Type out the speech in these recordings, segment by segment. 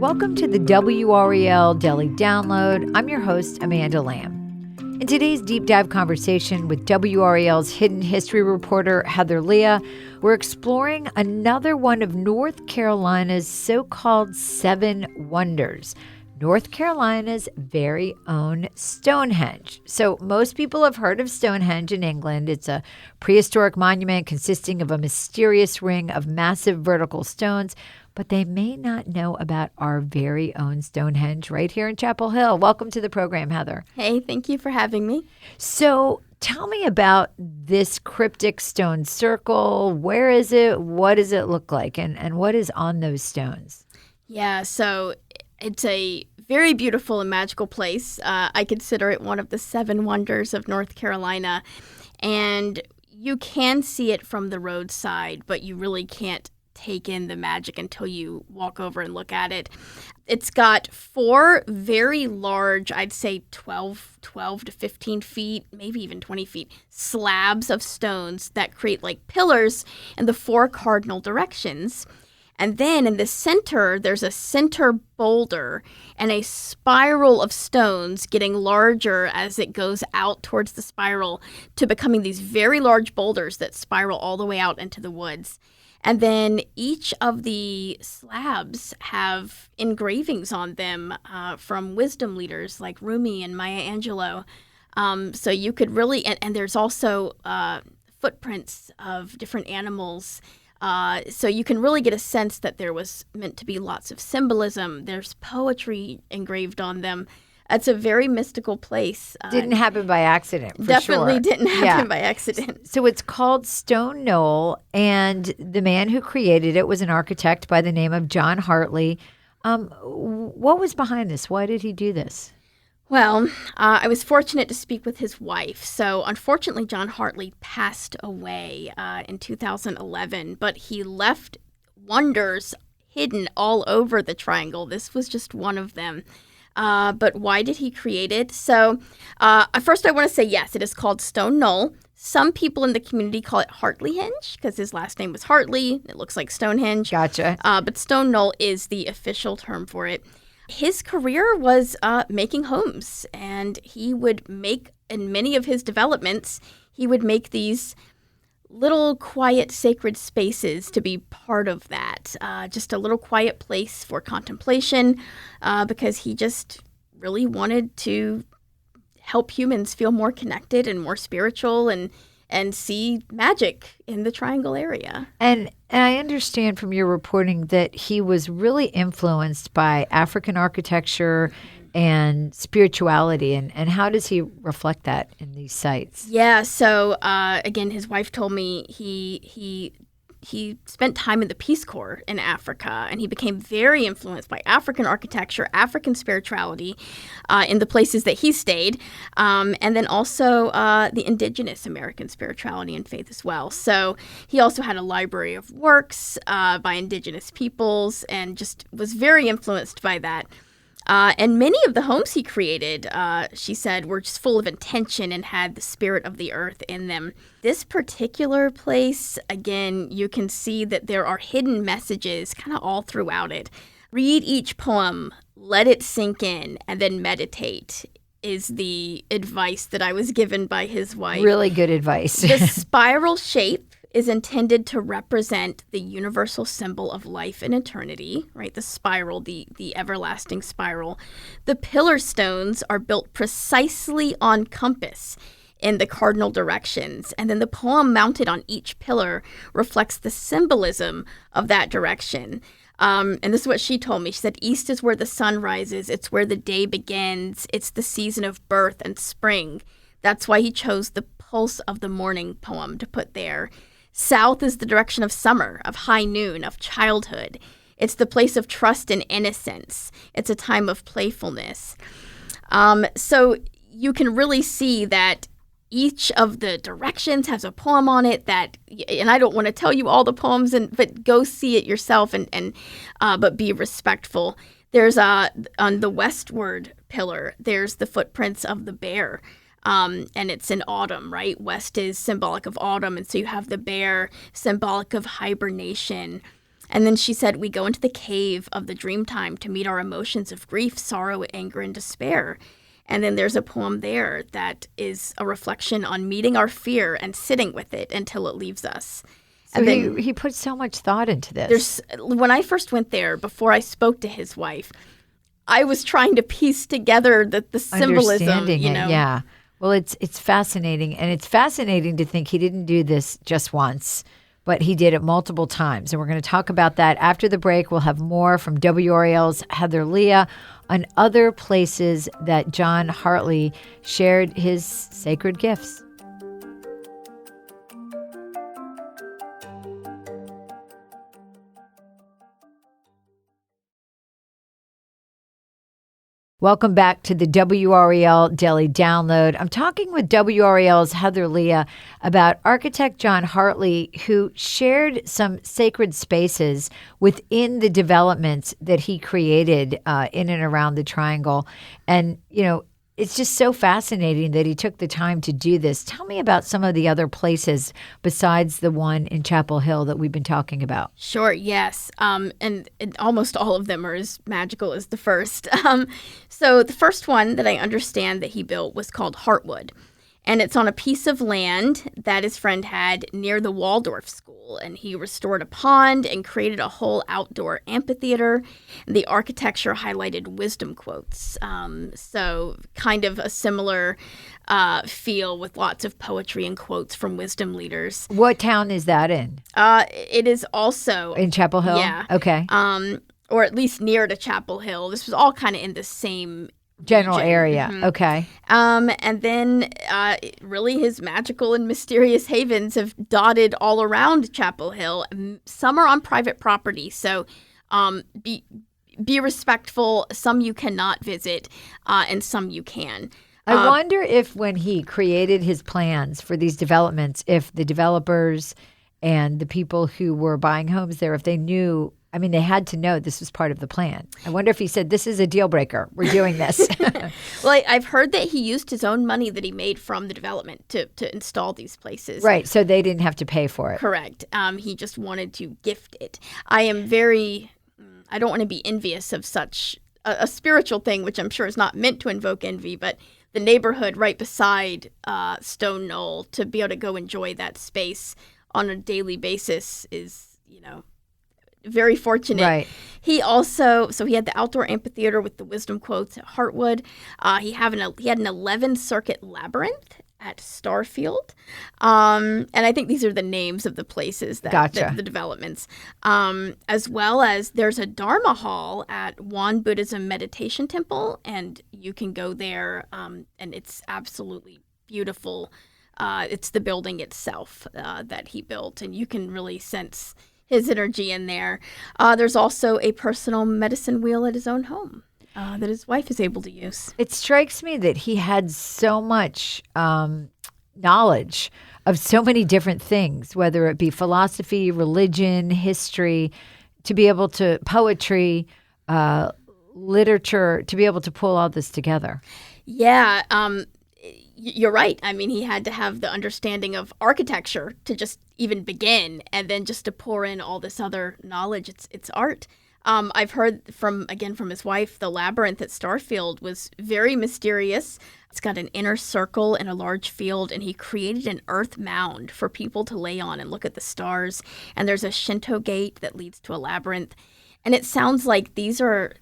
Welcome to the WRAL Daily Download. I'm your host, Amanda Lamb. In today's deep dive conversation with WRAL's hidden history reporter, Heather Leah, we're exploring another one of North Carolina's so-called seven wonders, North Carolina's very own Stonehenge. So most people have heard of Stonehenge in England. It's a prehistoric monument consisting of a mysterious ring of massive vertical stones, but they may not know about our very own Stonehenge right here in Chapel Hill. Welcome to the program, Heather. Hey, thank you for having me. So tell me about this cryptic stone circle. Where is it? What does it look like? And what is on those stones? Yeah, so it's a very beautiful and magical place. I consider it one of the seven wonders of North Carolina. And you can see it from the roadside, but you really can't take in the magic until you walk over and look at it. It's got four very large, I'd say 12 to 15 feet, maybe even 20 feet, slabs of stones that create like pillars in the four cardinal directions. And then in the center, there's a center boulder and a spiral of stones getting larger as it goes out towards the spiral to becoming these very large boulders that spiral all the way out into the woods. And then each of the slabs have engravings on them from wisdom leaders like Rumi and Maya Angelou. So you could really, and there's also footprints of different animals. So you can really get a sense that there was meant to be lots of symbolism. There's poetry engraved on them. It's a very mystical place. Didn't happen by accident, for Definitely sure. didn't happen by accident. So it's called Stone Knoll, and the man who created it was an architect by the name of John Hartley. What was behind this? Why did he do this? Well, I was fortunate to speak with his wife. So unfortunately, John Hartley passed away in 2011, but he left wonders hidden all over the triangle. This was just one of them. But why did he create it? So first I want to say, yes, it is called Stone Knoll. Some people in the community call it Hartleyhenge because his last name was Hartley. It looks like Stonehenge. Gotcha. But Stone Knoll is the official term for it. His career was making homes, and he would make, in many of his developments, he would make these little quiet sacred spaces to be part of that. Just a little quiet place for contemplation because he just really wanted to help humans feel more connected and more spiritual and see magic in the triangle area. And I understand from your reporting that he was really influenced by African architecture and spirituality, and how does he reflect that in these sites? Yeah, so again, his wife told me he spent time in the Peace Corps in Africa, and he became very influenced by African architecture, African spirituality in the places that he stayed, and then also the indigenous American spirituality and faith as well. So he also had a library of works by indigenous peoples and just was very influenced by that. And many of the homes he created, she said, were just full of intention and had the spirit of the earth in them. This particular place, again, you can see that there are hidden messages kind of all throughout it. Read each poem, let it sink in, and then meditate is the advice that I was given by his wife. Really good advice. The spiral shape is intended to represent the universal symbol of life and eternity, right? The spiral, the everlasting spiral. The pillar stones are built precisely on compass in the cardinal directions. And then the poem mounted on each pillar reflects the symbolism of that direction. And this is what she told me. She said, east is where the sun rises. It's where the day begins. It's the season of birth and spring. That's why he chose the pulse of the morning poem to put there. South is the direction of summer, of high noon, of childhood. It's the place of trust and innocence. It's a time of playfulness. So you can really see that each of the directions has a poem on it that, and I don't want to tell you all the poems, but go see it yourself but be respectful. There's on the westward pillar, there's the footprints of the bear. And it's in autumn, right? West is symbolic of autumn. And so you have the bear, symbolic of hibernation. And then she said, we go into the cave of the dream time to meet our emotions of grief, sorrow, anger, and despair. And then there's a poem there that is a reflection on meeting our fear and sitting with it until it leaves us. So And then he put so much thought into this. when I first went there, before I spoke to his wife, I was trying to piece together the symbolism, Understanding you it, know. yeah. Well, it's fascinating, and it's fascinating to think he didn't do this just once, but he did it multiple times. And we're going to talk about that after the break. We'll have more from WRAL's Heather Leah on other places that John Hartley shared his sacred gifts. Welcome back to the WRAL Daily Download. I'm talking with WRAL's Heather Leah about architect John Hartley, who shared some sacred spaces within the developments that he created in and around the Triangle. And, you know, it's just so fascinating that he took the time to do this. Tell me about some of the other places besides the one in Chapel Hill that we've been talking about. Sure, yes. And almost all of them are as magical as the first. So the first one that I understand that he built was called Heartwood. And it's on a piece of land that his friend had near the Waldorf School. And he restored a pond and created a whole outdoor amphitheater. The architecture highlighted wisdom quotes. So kind of a similar feel with lots of poetry and quotes from wisdom leaders. What town is that in? It is also In Chapel Hill? Yeah. Okay. Or at least near to Chapel Hill. This was all kind of in the same General region. area. Mhm. Okay. And then really his magical and mysterious havens have dotted all around Chapel Hill. Some are on private property, so be respectful. Some you cannot visit, and some you can. I wonder if when he created his plans for these developments, if the developers and the people who were buying homes there, if they knew, I mean, they had to know this was part of the plan. I wonder if he said, this is a deal breaker. We're doing this. Well, I've heard that he used his own money that he made from the development to install these places. Right. So they didn't have to pay for it. Correct. He just wanted to gift it. I don't want to be envious of such a spiritual thing, which I'm sure is not meant to invoke envy, but the neighborhood right beside Stone Knoll, to be able to go enjoy that space on a daily basis is, you know, very fortunate. Right. He also, so he had the outdoor amphitheater with the wisdom quotes at Heartwood. He had an 11 circuit labyrinth at Starfield. And I think these are the names of the places that the developments. As well as there's a Dharma hall at Won Buddhism Meditation Temple, and you can go there, and it's absolutely beautiful. It's the building itself that he built, and you can really sense his energy in there. There's also a personal medicine wheel at his own home that his wife is able to use. It strikes me that he had so much knowledge of so many different things, whether it be philosophy, religion, history, to be able to poetry, literature, to be able to pull all this together. Yeah, you're right. I mean, he had to have the understanding of architecture to just even begin, and then just to pour in all this other knowledge. It's art. I've heard from his wife, the labyrinth at Starfield was very mysterious. It's got an inner circle and a large field, and he created an earth mound for people to lay on and look at the stars. And there's a Shinto gate that leads to a labyrinth. And it sounds like these are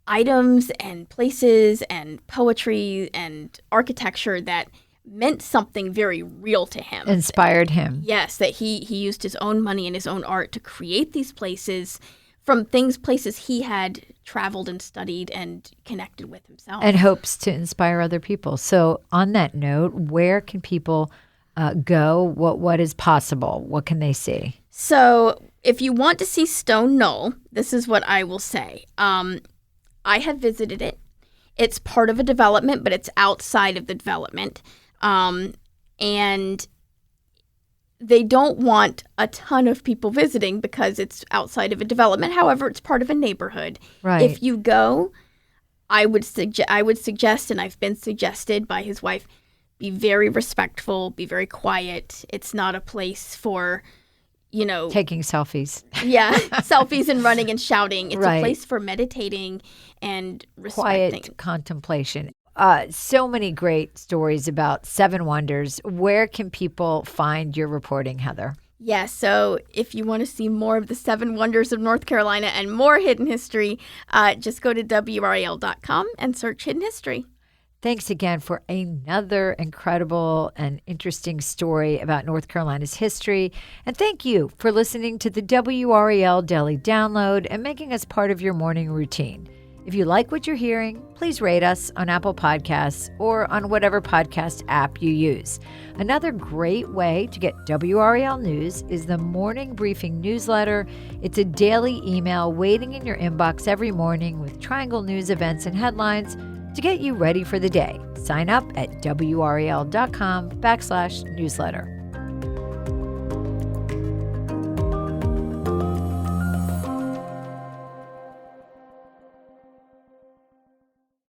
items and places and poetry and architecture that meant something very real to him. Inspired him. Yes, that he used his own money and his own art to create these places from places he had traveled and studied and connected with himself. And hopes to inspire other people. So on that note, where can people go? What is possible? What can they see? So if you want to see Stone Knoll, this is what I will say. I have visited it. It's part of a development, but it's outside of the development. And they don't want a ton of people visiting because it's outside of a development. However, it's part of a neighborhood. Right. If you go, I would suggest, and I've been suggested by his wife, be very respectful, be very quiet. It's not a place for, taking selfies. Yeah, selfies and running and shouting. It's Right. a place for meditating and respecting. Quiet contemplation. So many great stories about Seven Wonders. Where can people find your reporting, Heather? Yeah, so if you want to see more of the Seven Wonders of North Carolina and more hidden history, just go to WRAL.com and search Hidden History. Thanks again for another incredible and interesting story about North Carolina's history. And thank you for listening to the WRAL Daily Download and making us part of your morning routine. If you like what you're hearing, please rate us on Apple Podcasts or on whatever podcast app you use. Another great way to get WRAL news is the Morning Briefing newsletter. It's a daily email waiting in your inbox every morning with Triangle News events and headlines to get you ready for the day. Sign up at WRAL.com/newsletter.